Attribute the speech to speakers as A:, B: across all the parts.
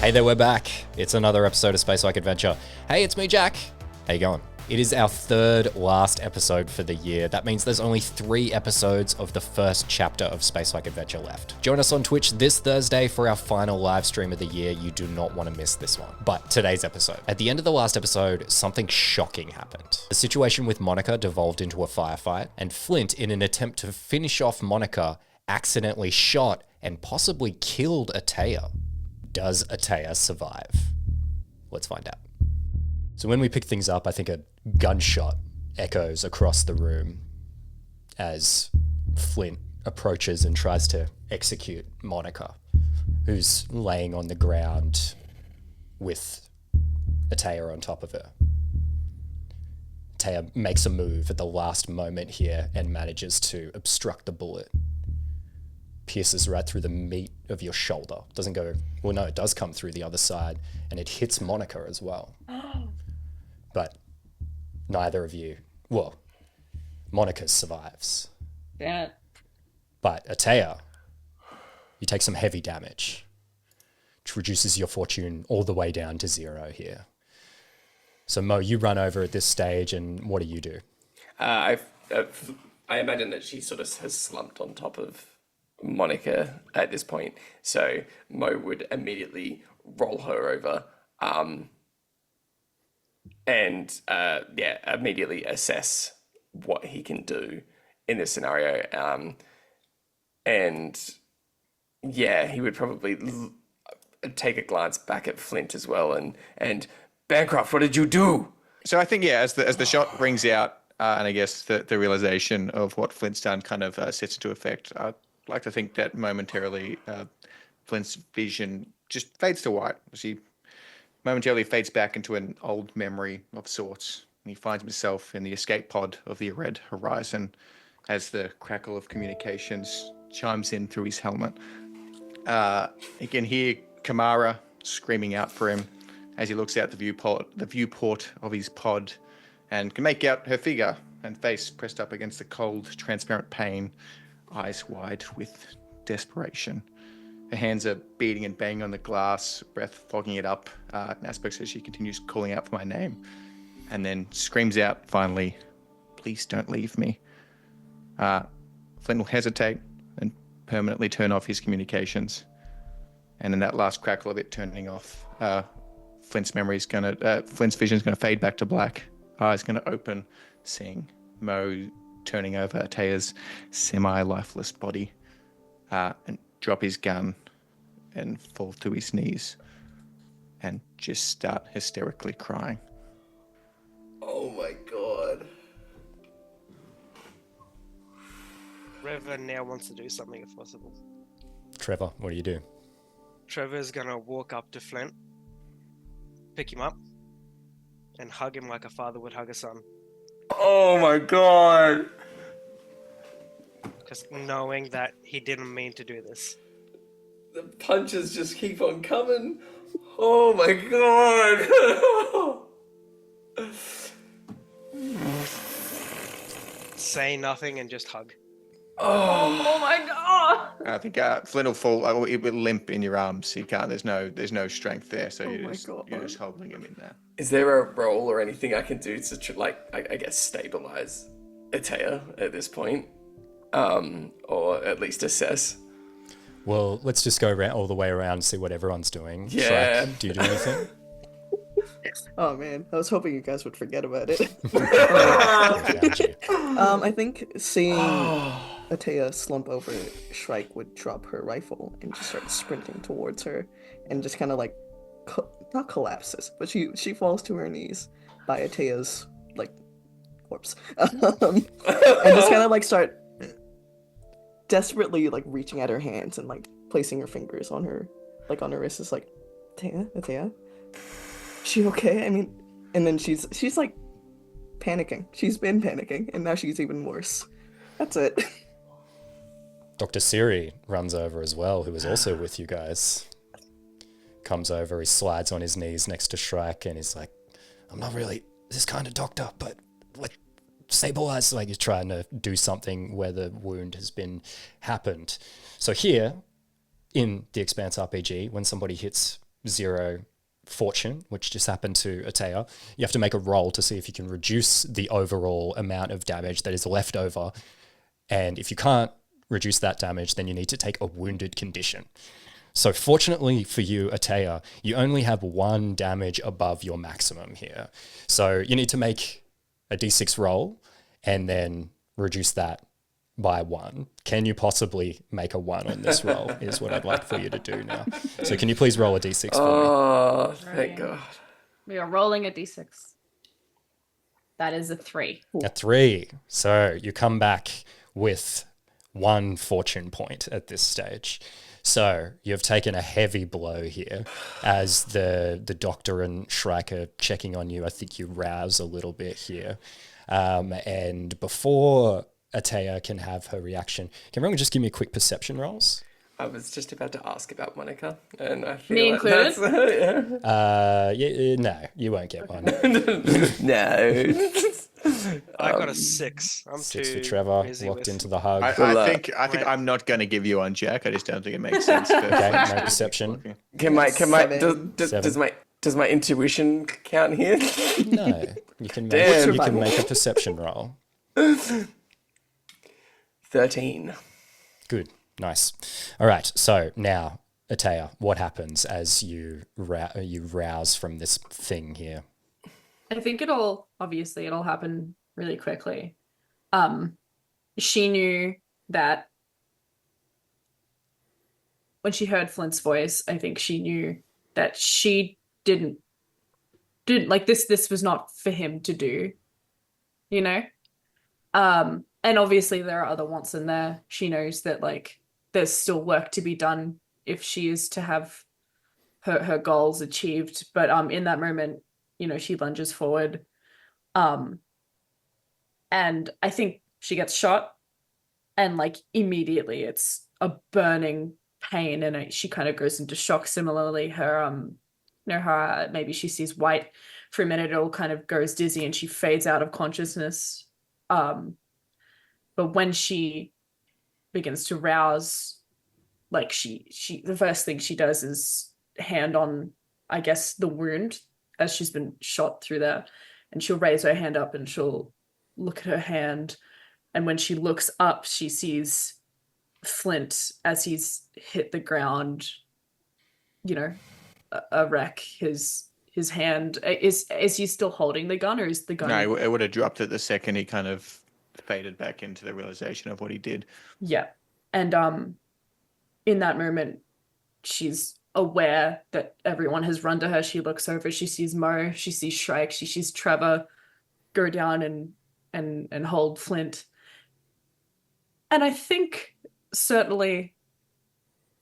A: Hey there, we're back. It's another episode of Space Like Adventure. Hey, it's me, Jack. How you going? It is our third last episode for the year. That means there's only 3 episodes of the first chapter of Space Like Adventure left. Join us on Twitch this Thursday for our final live stream of the year. You do not want to miss this one. But today's episode. At the end of the last episode, something shocking happened. The situation with Monica devolved into a firefight, and Flint, in an attempt to finish off Monica, accidentally shot and possibly killed Atea. Does Atea survive? Let's find out. So when we pick things up, I think a gunshot echoes across the room as Flint approaches and tries to execute Monica, who's laying on the ground with Atea on top of her. Atea makes a move at the last moment here and manages to obstruct the bullet. Pierces right through the meat of your shoulder. Doesn't go, well, no, it does come through the other side, and it hits Monica as well. But neither of you, well, Monica survives.
B: Yeah.
A: But Atea, you take some heavy damage, which reduces your fortune all the way down to 0 here. So Mo, you run over at this stage, and what do you do?
C: I imagine that she sort of has slumped on top of Monica at this point, so Mo would immediately roll her over, and immediately assess what he can do in this scenario, and yeah, he would probably take a glance back at Flint as well, and Bancroft, what did you do?
D: So I think, yeah, as the shot rings out, and I guess the realization of what Flint's done kind of sets into effect, I'd like to think that momentarily Flint's vision just fades to white. She momentarily fades back into an old memory of sorts, and he finds himself in the escape pod of the Red Horizon as the crackle of communications chimes in through his helmet. He can hear Kamara screaming out for him as he looks out the viewport of his pod, and can make out her figure and face pressed up against the cold, transparent pane, eyes wide with desperation. Her hands are beating and banging on the glass, breath fogging it up in aspects as she continues calling out for my name, and then screams out finally, "Please don't leave me." Flint will hesitate and permanently turn off his communications. And in that last crackle of it turning off, Flint's vision is gonna fade back to black. Eyes gonna open, seeing Mo turning over Atea's semi-lifeless body, and drop his gun and fall to his knees and just start hysterically crying.
C: Oh my god.
E: Trevor now wants to do something if possible.
A: Trevor, what do you do?
E: Trevor's gonna walk up to Flint, pick him up, and hug him like a father would hug a son.
C: Oh my god.
E: Just knowing that he didn't mean to do this.
C: The punches just keep on coming. Oh my god.
E: Say nothing and just hug.
B: Oh my god!
D: I think Flint will fall. It will limp in your arms. He can't. There's no strength there. So you're just holding him in there.
C: Is there a roll or anything I can do to I guess stabilize Atea at this point, or at least assess?
A: Well, let's just go around all the way around and see what everyone's doing.
C: Yeah.
A: Shrek, do you do anything?
F: Oh man, I was hoping you guys would forget about it. I think seeing Atea slump over, Shrike would drop her rifle and just start sprinting towards her, and just kind of like, not collapses, but she falls to her knees by Atea's like corpse, and just kind of like start desperately like reaching at her hands and like placing her fingers on her wrist. Is like, Atea, she okay? I mean, and then she's like panicking. She's been panicking, and now she's even worse. That's it.
A: Dr. Siri runs over as well, who is also with you guys. Comes over, he slides on his knees next to Shrike, and he's like, "I'm not really this kind of doctor, but like, stabilize." Like he's trying to do something where the wound has happened. So here, in the Expanse RPG, when somebody hits 0 fortune, which just happened to Atea. You have to make a roll to see if you can reduce the overall amount of damage that is left over. And if you can't reduce that damage, then you need to take a wounded condition. So fortunately for you, Atea, you only have 1 damage above your maximum here. So you need to make a d6 roll and then reduce that by 1. Can you possibly make a 1 on this roll is what I'd like for you to do now. So can you please roll a d6 for me?
C: Oh, thank God.
B: We are rolling a d6. That is a 3.
A: A 3. So you come back with 1 fortune point at this stage. So you've taken a heavy blow here as the doctor and Shrike are checking on you. I think you rouse a little bit here. And before Atea can have her reaction, can everyone just give me a quick perception rolls?
C: I was just about to ask about Monica, and I feel
B: Me
C: like
B: included?
C: that's
A: No, you won't get one.
C: no.
E: I got a 6. I'm
A: 6 for
E: too
A: Trevor,
E: busy
A: locked
E: with-
A: into the hug.
D: I think I'm not going to give you one, Jack. I just don't think it makes sense.
A: Okay, no perception.
C: Can my
F: Seven.
C: does my intuition count here?
A: No, you can
C: Damn.
A: make a perception roll.
C: 13.
A: Good, nice. All right, so now, Atea, what happens as you rouse from this thing here?
B: I think it'll happen really quickly. She knew that when she heard Flint's voice, I think she knew that she didn't like this was not for him to do, you know? And obviously there are other wants in there. She knows that like there's still work to be done if she is to have her goals achieved. But in that moment, you know, she lunges forward. And I think she gets shot, and like immediately it's a burning pain, and she kind of goes into shock. Similarly, her maybe she sees white for a minute, it all kind of goes dizzy and she fades out of consciousness. But when she begins to rouse, like she the first thing she does is hand on, I guess, the wound as she's been shot through there, and she'll raise her hand up and she'll look at her hand, and when she looks up she sees Flint as he's hit the ground, you know, a wreck. His hand is he still holding the gun, or is the gun?
D: No, it would have dropped it the second he kind of faded back into the realization of what he did.
B: Yeah. And in that moment she's aware that everyone has run to her. She looks over, she sees Mo, she sees Shrike, she sees Trevor go down and hold Flint. And I think certainly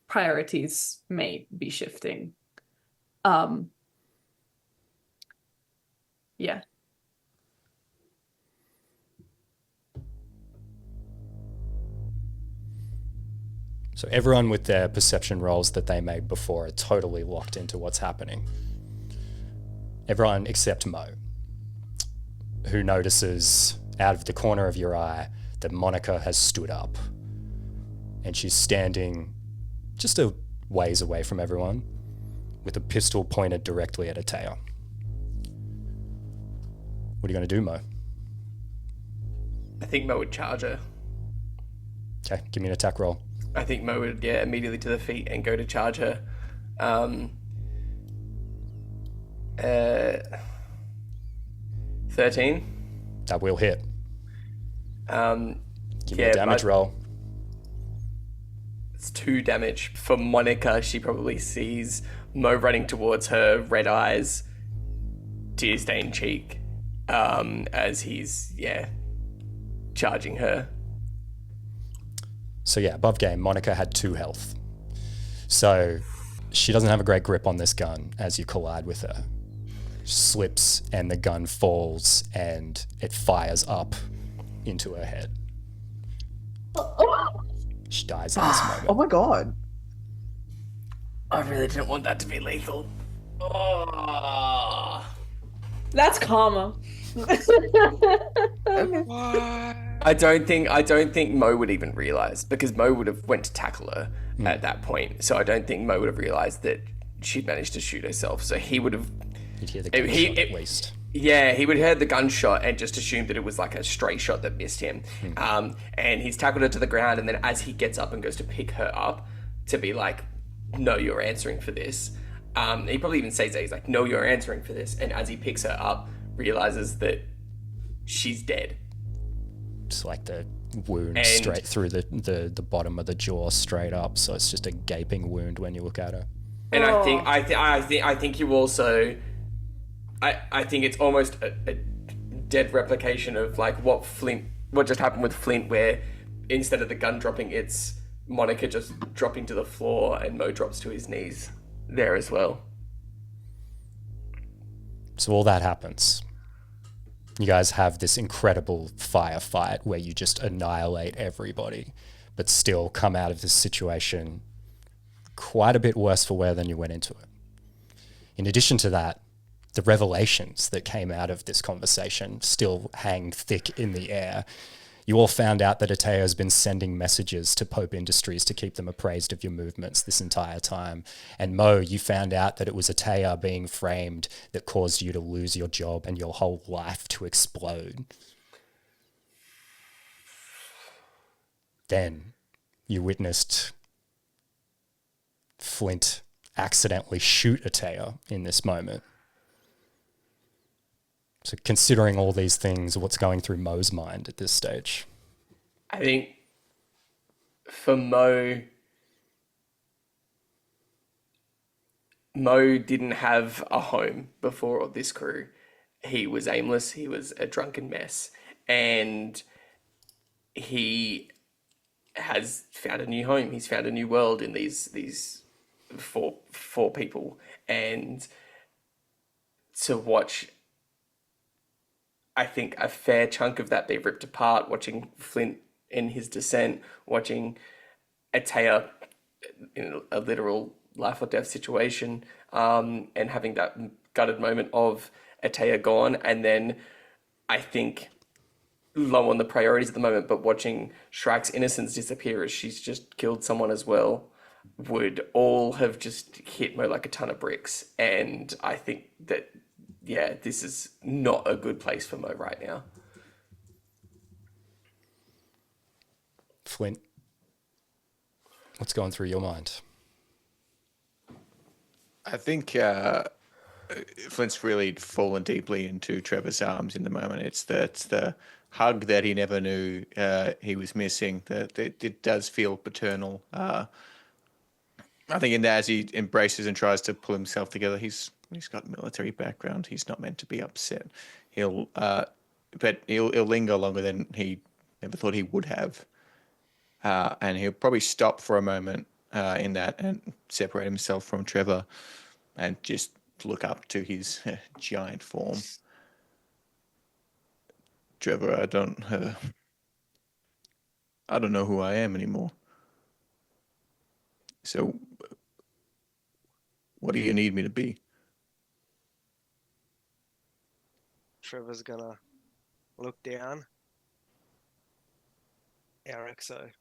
B: priorities may be shifting. Yeah.
A: So everyone with their perception rolls that they made before are totally locked into what's happening. Everyone except Mo, who notices out of the corner of your eye that Monica has stood up. And she's standing just a ways away from everyone with a pistol pointed directly at Atea. What are you going to do, Mo?
C: I think Mo would charge her.
A: Okay, give me an attack roll.
C: I think Mo would get immediately to the feet and go to charge her. 13.
A: That will hit. Give me
C: yeah,
A: a damage
C: but-
A: roll.
C: It's 2 damage. For Monica, she probably sees Mo running towards her, red eyes, tear-stained cheek, as he's, charging her.
A: So yeah, above game, Monica had 2 health. So she doesn't have a great grip on this gun as you collide with her. Slips and the gun falls and it fires up into her head. She dies in this moment.
F: Oh my god.
C: I really didn't want that to be lethal. Oh.
B: That's karma.
C: I don't think Mo would even realize, because Mo would have went to tackle her at that point. So I don't think Mo would have realized that she'd managed to shoot herself. So he would have,
A: You'd hear the gunshot at least.
C: yeah, he would have heard the gunshot and just assumed that it was like a stray shot that missed him. And he's tackled her to the ground, and then as he gets up and goes to pick her up to be like, no, you're answering for this. He probably even says that, he's like, no, you're answering for this. And as he picks her up, realizes that she's dead.
A: It's like the wound
C: And-
A: straight through the bottom of the jaw straight up, so it's just a gaping wound when you look at her.
C: And I think you also, I think it's almost a dead replication of like what just happened with Flint, where instead of the gun dropping, it's Monica just dropping to the floor and Mo drops to his knees there as well.
A: So all that happens. You guys have this incredible firefight where you just annihilate everybody, but still come out of this situation quite a bit worse for wear than you went into it. In addition to that, the revelations that came out of this conversation still hang thick in the air. You all found out that Atea has been sending messages to Pope Industries to keep them appraised of your movements this entire time. And Mo, you found out that it was Atea being framed that caused you to lose your job and your whole life to explode. Then you witnessed Flint accidentally shoot Atea in this moment. So considering all these things, what's going through Mo's mind at this stage?
C: I think for Mo didn't have a home before this crew. He was aimless. He was a drunken mess. And he has found a new home. He's found a new world in these four people. And to watch, I think, a fair chunk of that be ripped apart, watching Flint in his descent, watching Atea in a literal life or death situation, and having that gutted moment of Atea gone, and then I think low on the priorities at the moment, but watching Shrike's innocence disappear as she's just killed someone as well, would all have just hit Mo like a ton of bricks. And I think that, yeah, this is not a good place for Mo right now.
A: Flint, what's going through your mind?
D: I think Flint's really fallen deeply into Trevor's arms in the moment. It's the hug that he never knew he was missing. That it does feel paternal. I think in that, as he embraces and tries to pull himself together, he's got military background. He's not meant to be upset. But he'll linger longer than he ever thought he would have. And he'll probably stop for a moment in that and separate himself from Trevor and just look up to his giant form. Trevor, I don't know who I am anymore. So, what do you need me to be?
E: Trevor's gonna look down. RXO.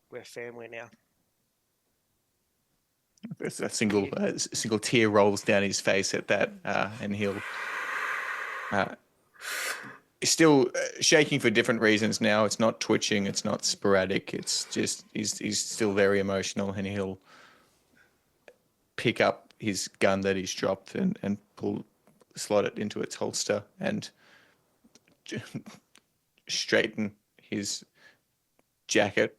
E: We're family now.
D: There's a single tear rolls down his face at that, and he'll still shaking for different reasons now. It's not twitching, it's not sporadic. It's just he's still very emotional, and he'll pick up his gun that he's dropped and slot it into its holster and straighten his jacket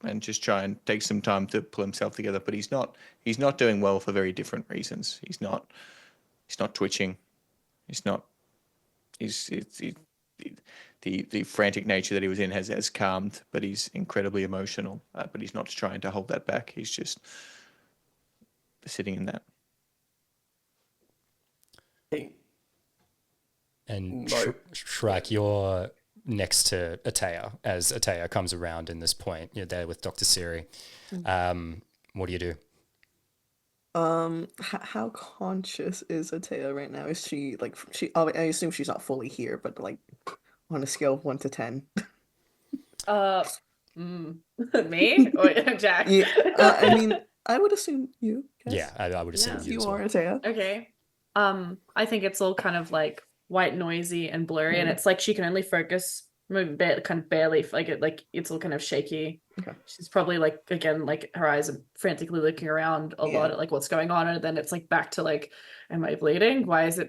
D: and just try and take some time to pull himself together. But he's not doing well for very different reasons. He's not twitching. The frantic nature that he was in has calmed, but he's incredibly emotional. But he's not trying to hold that back. He's just sitting in that.
A: And Shrike, you're next to Atea as Atea comes around in this point. You're there with Dr. Siri. What do you do?
F: How conscious is Atea right now? Is she like I assume she's not fully here, but like on a scale of 1 to 10.
B: Me or Jack?
F: Yeah, I mean, I would assume you.
A: Yeah, I would assume
B: Yeah.
A: you
F: You
A: as well.
F: are Atea.
B: Okay. I think it's all kind of like white noisy and blurry, and it's like she can only focus kind of barely like it's all kind of shaky.
F: Okay.
B: She's probably like again like her eyes are frantically looking around a lot
F: Yeah.
B: at like what's going on, and then it's like back to like, am I bleeding? Why is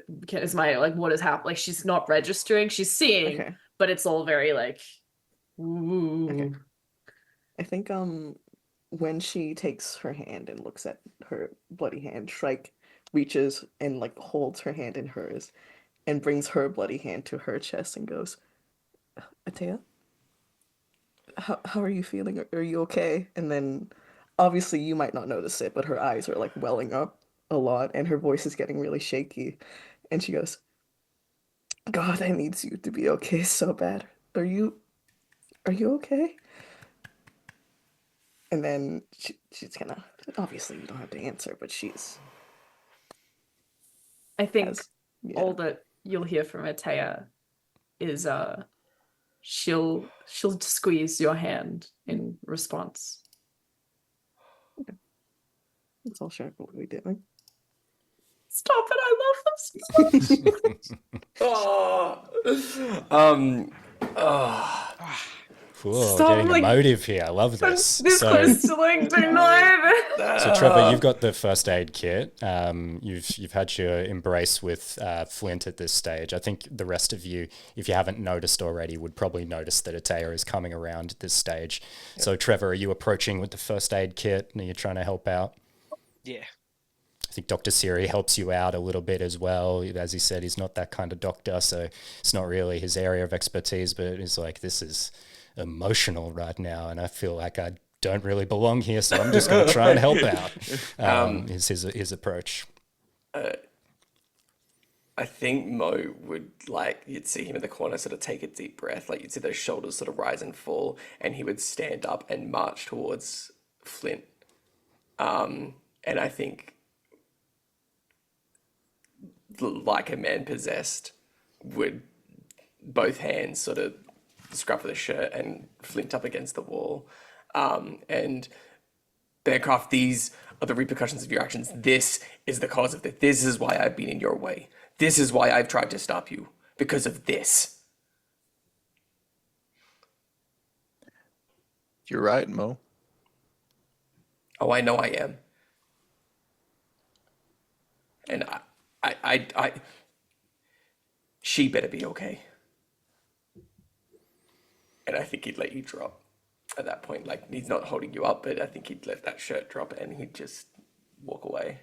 B: my like what is happening? Like she's not registering. She's seeing,
F: Okay.
B: but it's all very like ooh.
F: Okay. I think when she takes her hand and looks at her bloody hand, Shrike reaches and like holds her hand in hers and brings her bloody hand to her chest and goes, Atea, how are you feeling? Are you okay? And then obviously you might not notice it, but her eyes are like welling up a lot and her voice is getting really shaky. And she goes, God, I need you to be okay so bad. Are you okay? And then she's gonna obviously you don't have to answer, but
B: I think
F: has yeah.
B: all that you'll hear from Atea is she'll squeeze your hand in response.
F: That's all Shrek will be doing.
B: Stop it! I love them so much.
A: Whoa,
B: Stop,
A: getting
B: like,
A: emotive here. I love
B: I'm
A: this.
B: this
A: So,
B: close to like tonight.
A: so Trevor, you've got the first aid kit. You've had your embrace with Flint at this stage. I think the rest of you, if you haven't noticed already, would probably notice that Atea is coming around at this stage. Yep. So Trevor, are you approaching with the first aid kit and are you trying to help out?
E: Yeah.
A: I think Dr. Siri helps you out a little bit as well. As he said, he's not that kind of doctor, so it's not really his area of expertise, but it's like, this is emotional right now, and I feel like I don't really belong here, so I'm just going to try and help out, is his approach.
C: I think Mo would, like, you'd see him in the corner sort of take a deep breath, like you'd see those shoulders sort of rise and fall, and he would stand up and march towards Flint. And I think, like a man possessed, would both hands sort of scruff of the shirt and Flint up against the wall. And Bearcraft, these are the repercussions of your actions. This is the cause of it. This is why I've been in your way. This is why I've tried to stop you. Because of this.
D: You're right, Mo.
C: Oh, I know I am. And she better be okay. And I think he'd let you drop at that point. Like, he's not holding you up, but I think he'd let that shirt drop and he'd just walk away.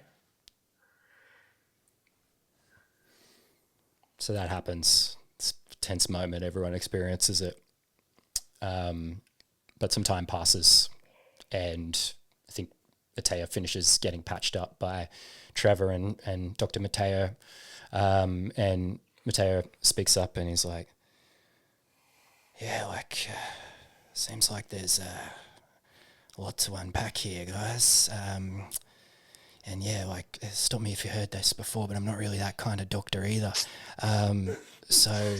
A: So that happens. It's a tense moment. Everyone experiences it. But some time passes and I think Atea finishes getting patched up by Trevor and Dr. Mateo. And Mateo speaks up and he's like, yeah, like, seems like there's a lot to unpack here, guys. And yeah, like, stop me if you heard this before, but I'm not really that kind of doctor either. So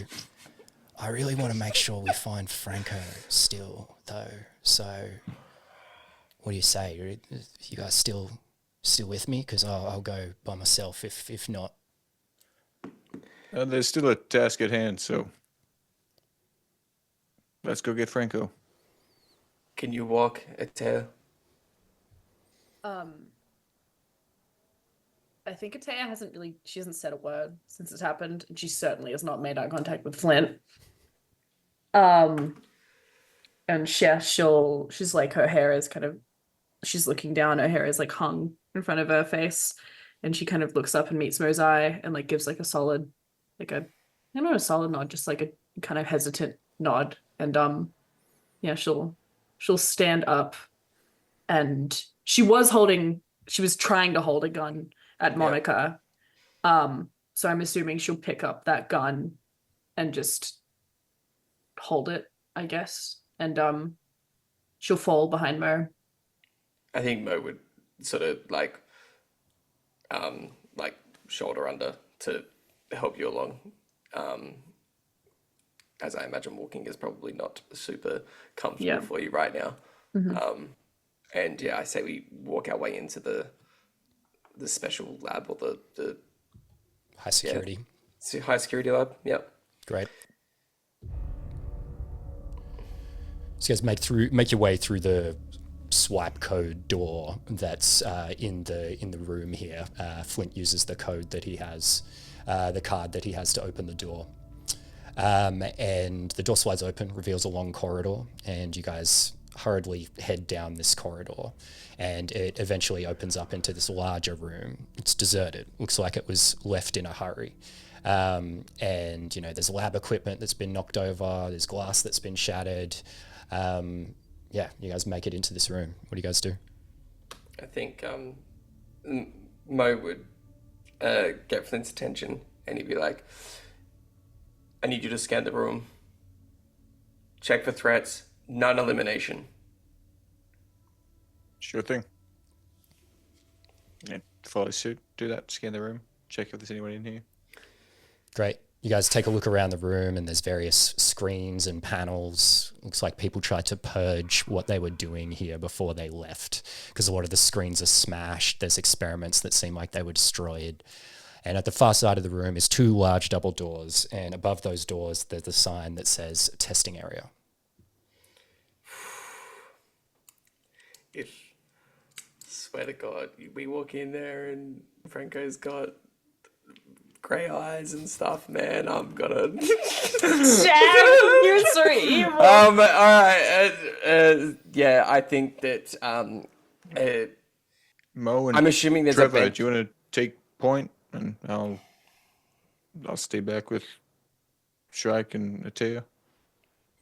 A: I really want to make sure we find Franco still, though. So what do you say? Are you guys still with me? Because I'll go by myself if not.
D: There's still a task at hand, so let's go get Franco.
C: Can you walk, Atea?
B: I think Atea she hasn't said a word since it's happened, and she certainly has not made eye contact with Flint. And yeah, she's like, her hair is kind of, she's looking down, her hair is like hung in front of her face, and she kind of looks up and meets Mo's eye and like gives like a solid, like a, not a solid nod, just like a kind of hesitant nod. And yeah, she'll stand up, and she was trying to hold a gun at Monica. Yep. So I'm assuming she'll pick up that gun and just hold it, I guess. And she'll fall behind Mo.
C: I think Mo would sort of like shoulder under to help you along. as I imagine walking is probably not super comfortable
B: Yeah.
C: for you right now.
B: Mhm.
C: And yeah, I say we walk our way into the special lab or the
A: High security.
C: high security lab. Yep.
A: Great. So you guys make your way through the swipe code door that's in the room here. Flint uses the code that he has, the card that he has to open the door. And the door slides open, reveals a long corridor, and you guys hurriedly head down this corridor, and it eventually opens up into this larger room. It's deserted. Looks like it was left in a hurry. And there's lab equipment that's been knocked over. There's glass that's been shattered. Yeah, you guys make it into this room. What do you guys do?
C: I think Mo would get Flint's attention, and he'd be like, I need you to scan the room. Check for threats. None elimination.
D: Sure thing. Yeah, follow suit. Do that. Scan the room. Check if there's anyone in here.
A: Great. You guys take a look around the room, and there's various screens and panels. Looks like people tried to purge what they were doing here before they left, because a lot of the screens are smashed. There's experiments that seem like they were destroyed. And at the far side of the room is two large double doors, and above those doors there's a sign that says testing area.
C: If, swear to God, we walk in there and Franco's got grey eyes and stuff, man, I'm gonna...
B: Jack, you're so evil.
C: All right. Yeah, I think that
D: Mo and
C: I'm assuming there's
D: Trevor,
C: a bench.
D: do you want to take point, and I'll stay back with Shrike and Atea?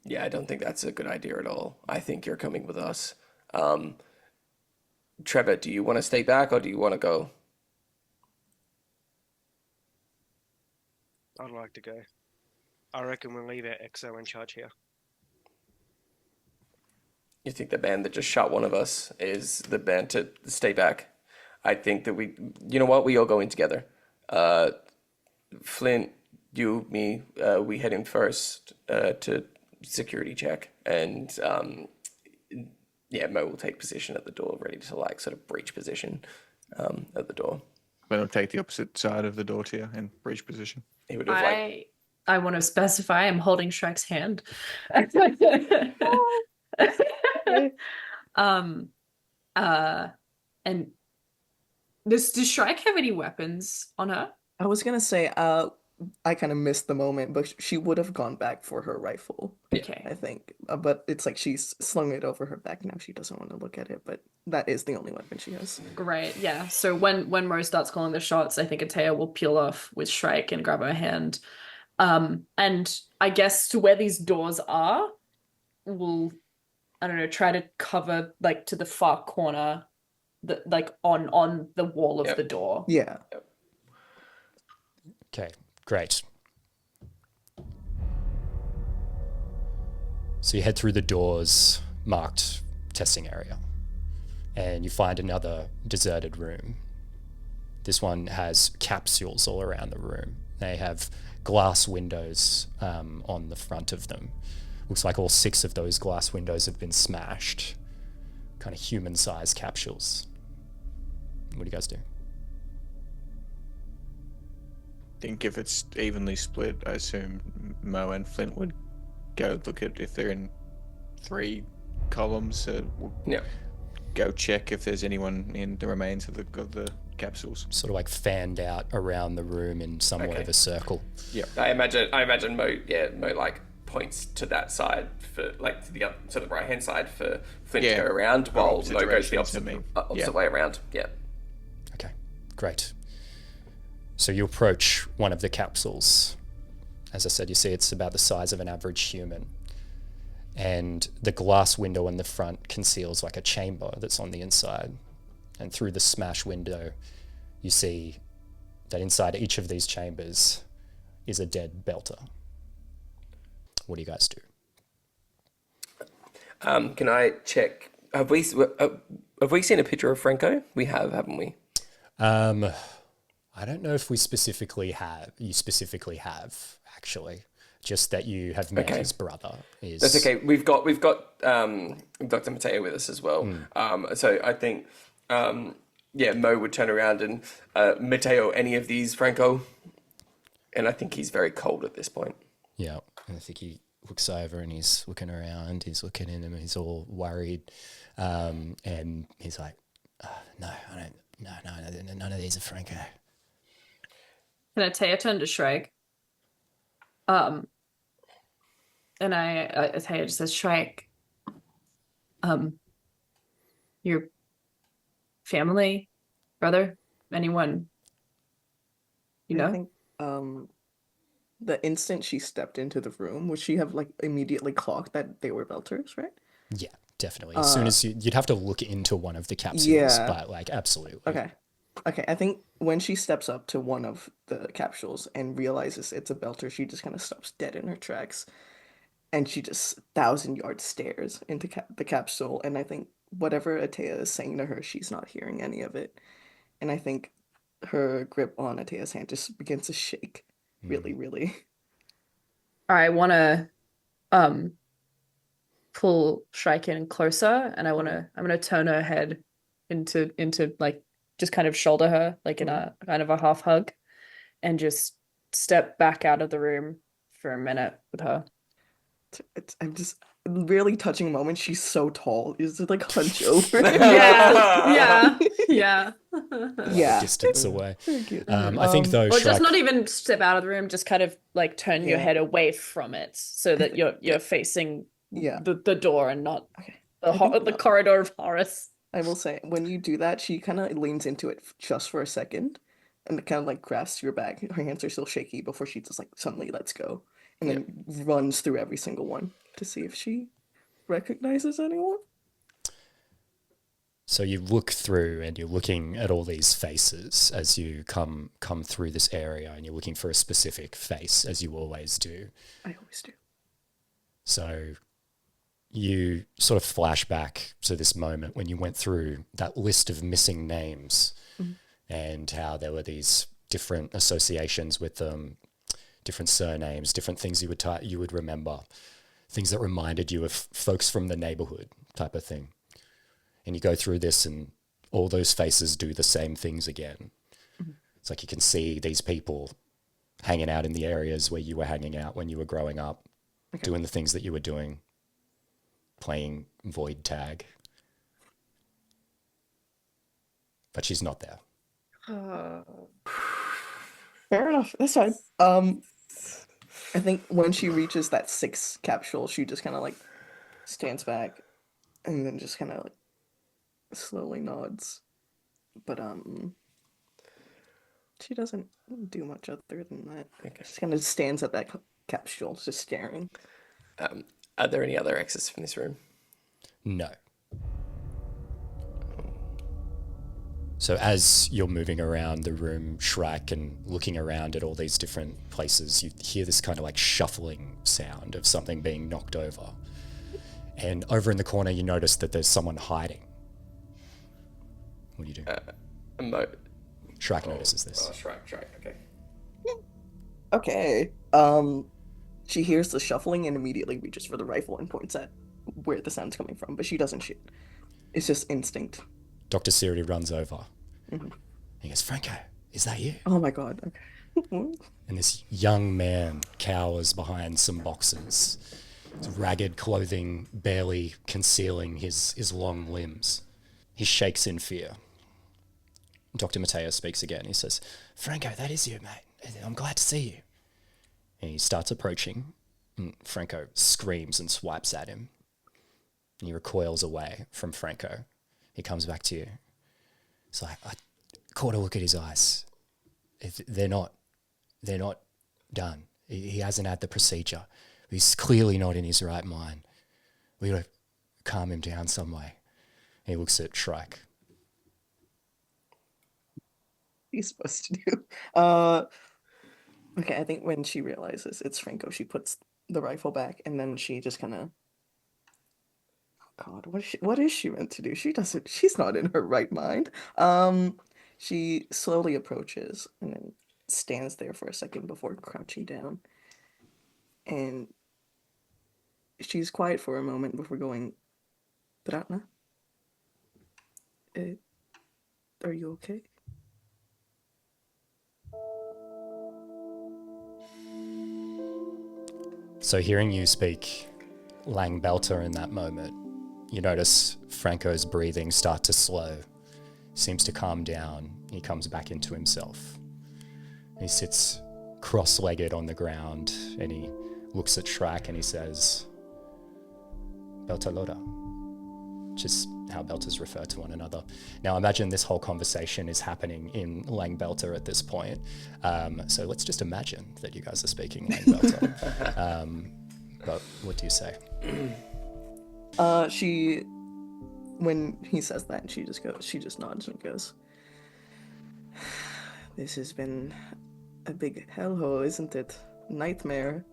C: Yeah, I don't think that's a good idea at all. I think you're coming with us. Trevor, do you want to stay back or do you want to go?
E: I'd like to go. I reckon we'll leave our XO in charge here.
C: You think the band that just shot one of us is the band to stay back? I think that you know what? We all go in together. Flint, you, me, we head in first to security check, and yeah, Mo will take position at the door, ready to sort of breach position at the door.
D: Then I'll take the opposite side of the door to you in breach position.
C: He would have
B: I want to specify I'm holding Shrike's hand. And does Shrike have any weapons on her?
F: I was gonna say, I kind of missed the moment, but she would have gone back for her rifle,
B: Okay.
F: I think. But it's like she's slung it over her back now. She doesn't want to look at it, but that is the only weapon she has.
B: Right, yeah. So when Mo starts calling the shots, I think Atea will peel off with Shrike and grab her hand. And I guess to where these doors are, we'll, I don't know, try to cover like to the far corner, on the wall of the door.
F: Yeah.
A: Okay, great. So you head through the doors marked testing area, and you find another deserted room. This one has capsules all around the room. They have glass windows on the front of them. Looks like all 6 of those glass windows have been smashed. Kind of human-sized capsules. What do you guys do?
D: I think if it's evenly split, I assume Mo and Flint would go look at if they're in 3 columns. We'll go check if there's anyone in the remains of the capsules.
A: Sort of like fanned out around the room in somewhat of a circle.
C: Yeah, I imagine Mo like points to that side for like to the right hand side for Flint to go around, while Mo goes the opposite way around. Yeah.
A: Okay, great. So you approach one of the capsules. As I said, you see it's about the size of an average human. And the glass window in the front conceals like a chamber that's on the inside. And through the smash window, you see that inside each of these chambers is a dead belter. What do you guys do?
C: Can I check? Have we seen a picture of Franco? We have, haven't we?
A: I don't know if you specifically have, actually. just that you have met
C: Okay.
A: his brother. Is
C: That's okay. We've got Dr. Mateo with us as well. So I think Mo would turn around and Mateo, any of these, Franco? And I think he's very cold at this point.
A: Yeah, and I think he looks over and he's looking around. He's looking at him. He's all worried, and he's like, "No, I don't. No, none of these are Franco."
B: Can Atea turn to Shrek? And Atea just says, Shrek, your family, brother, anyone, you
F: I
B: know?
F: think the instant she stepped into the room, would she have like immediately clocked that they were Belters, right?
A: Yeah, definitely. As soon as you'd have to look into one of the capsules,
F: Yeah.
A: but like absolutely.
F: Okay. Okay, I think when she steps up to one of the capsules and realizes it's a Belter, she just kind of stops dead in her tracks, and she just 1,000 yard stares into the capsule. And I think whatever Atea is saying to her, she's not hearing any of it. And I think her grip on Atea's hand just begins to shake, really, really.
B: I want to pull Shrike in closer, and I'm gonna turn her head into like just kind of shoulder her like in a kind of a half hug, and just step back out of the room for a minute with her.
F: I'm just really touching moment. She's so tall. Is it like hunch over?
B: Yeah, yeah.
F: Yeah.
A: Distance away.
F: Very cute.
A: I think though,
B: Or just
A: Shrek,
B: not even step out of the room, just kind of like turn your
F: Yeah.
B: head away from it so that you're facing
F: Yeah.
B: the door and not
F: Okay.
B: the corridor of Horus.
F: I will say, when you do that, she kind of leans into it just for a second and kind of like grasps your back. Her hands are still shaky before she just like suddenly lets go and then runs through every single one to see if she recognizes anyone.
A: so you look through and you're looking at all these faces as you come through this area, and you're looking for a specific face, as you always do.
F: I always do.
A: So you sort of flash back to this moment when you went through that list of missing names and how there were these different associations with them, different surnames, different things you would remember, things that reminded you of folks from the neighborhood type of thing. And you go through this and all those faces do the same things again. It's like you can see these people hanging out in the areas where you were hanging out when you were growing up, doing the things that you were doing, playing void tag. But she's not there.
F: Fair enough. That's fine. I think when she reaches that 6 capsule, she just kind of like stands back and then just kind of like slowly nods. But she doesn't do much other than that.
C: Okay.
F: She kind of stands at that capsule, just staring.
C: Are there any other exits from this room?
A: No. So as you're moving around the room, Shrek, and looking around at all these different places, you hear this kind of like shuffling sound of something being knocked over. And over in the corner, you notice that there's someone hiding. What do you do? Shrek notices this.
C: Oh, Shrek, okay.
F: Okay. She hears the shuffling and immediately reaches for the rifle and points at where the sound's coming from, but she doesn't shoot. It's just instinct.
A: Dr. Siri runs over. He goes, "Franco, is that you?"
F: Oh my god. Okay.
A: And this young man cowers behind some boxes, his ragged clothing barely concealing his long limbs. He shakes in fear. Dr. Mateo speaks again. He says, "Franco, that is you, mate. I'm glad to see you." And he starts approaching. And Franco screams and swipes at him. And he recoils away from Franco. He comes back to you. It's like, I caught a look at his eyes. They're not done. He hasn't had the procedure. He's clearly not in his right mind. We got to calm him down some way. He looks at Shrike.
F: He's supposed to do. Okay, I think when she realizes it's Franco, she puts the rifle back and then she just kind of. God, what is she meant to do? She's not in her right mind. She slowly approaches and then stands there for a second before crouching down. And she's quiet for a moment before going, Bratna, are you okay?
A: So hearing you speak Lang Belter in that moment, you notice Franco's breathing start to slow, seems to calm down. He comes back into himself. He sits cross-legged on the ground and he looks at Shrek and he says, Beltalora, which is how Belters refer to one another. Now imagine this whole conversation is happening in Lang Belter at this point. So let's just imagine that you guys are speaking Lang Belter. But what do you say?
F: When he says that, she just nods and goes, this has been a big hellhole, isn't it? Nightmare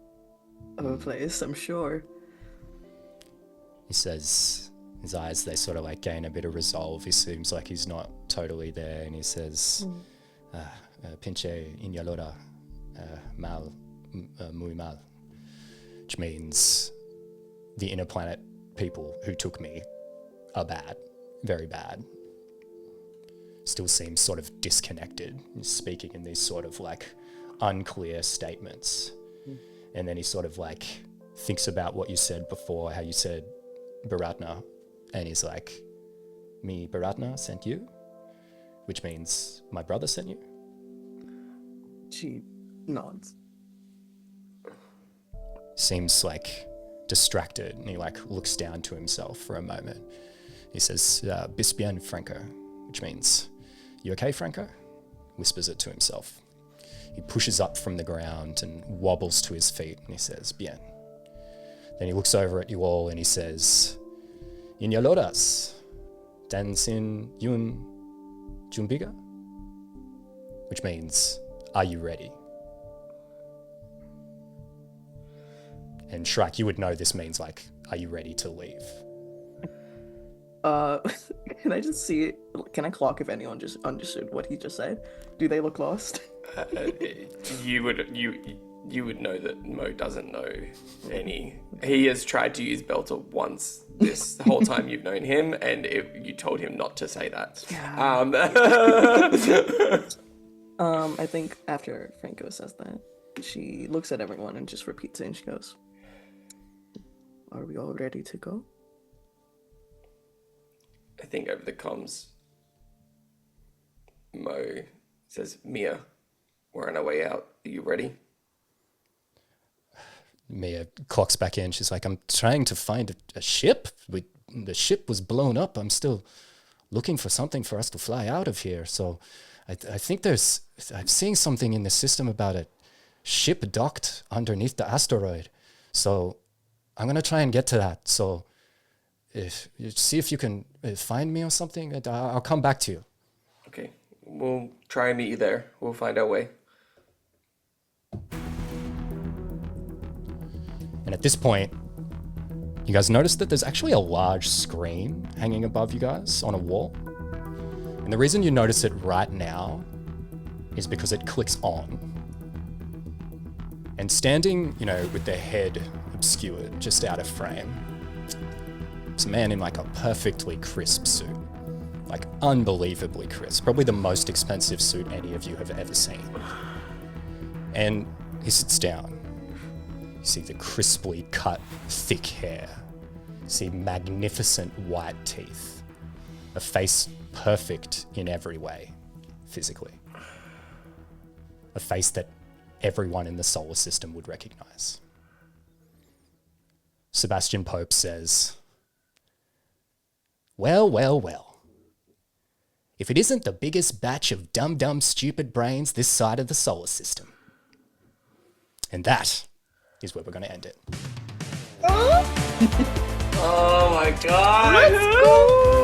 F: of a place, I'm sure.
A: He says, his eyes, they sort of like gain a bit of resolve. He seems like he's not totally there. And he says, pinche inyalora mal, muy mal, which means the inner planet people who took me are bad, very bad. Still seems sort of disconnected. He's speaking in these sort of like unclear statements. And then he sort of like thinks about what you said before, how you said Baratna, and he's like, me Baratna sent you, which means my brother sent you.
F: She nods.
A: Seems like distracted, and he like looks down to himself for a moment. He says, bis bien, Franco, which means, you okay, Franco? Whispers it to himself. He pushes up from the ground and wobbles to his feet, and he says, bien. Then he looks over at you all and he says, Inyaloras, dan sin yun jumbiga? Which means, are you ready? And Shrek, you would know this means like, are you ready to leave?
F: Can I just see, can I clock if anyone just understood what he just said? Do they look lost?
C: You would know that Mo doesn't know any. He has tried to use Belter once this whole time you've known him, and you told him not to say that.
F: I think after Franco says that, she looks at everyone and just repeats it, and she goes, are we all ready to go?
C: I think over the comms, Mo says, Mia, we're on our way out. Are you ready?
A: Mia clocks back in. She's like, I'm trying to find a ship. The ship was blown up. I'm still looking for something for us to fly out of here. So I think I'm seeing something in the system about a ship docked underneath the asteroid. So I'm going to try and get to that. So if you see if you can find me or something, I'll come back to you.
C: Okay, we'll try and meet you there. We'll find our way.
A: And at this point, you guys notice that there's actually a large screen hanging above you guys on a wall. And the reason you notice it right now is because it clicks on. And standing, with their head obscured, just out of frame, it's a man in like a perfectly crisp suit. Like unbelievably crisp. Probably the most expensive suit any of you have ever seen. And he sits down. You see the crisply cut, thick hair. You see magnificent white teeth. A face perfect in every way, physically. A face that everyone in the solar system would recognize. Sebastian Pope says, well, well, well. If it isn't the biggest batch of dumb, stupid brains this side of the solar system. And that is where we're going to end it.
C: Oh my god! Let's go!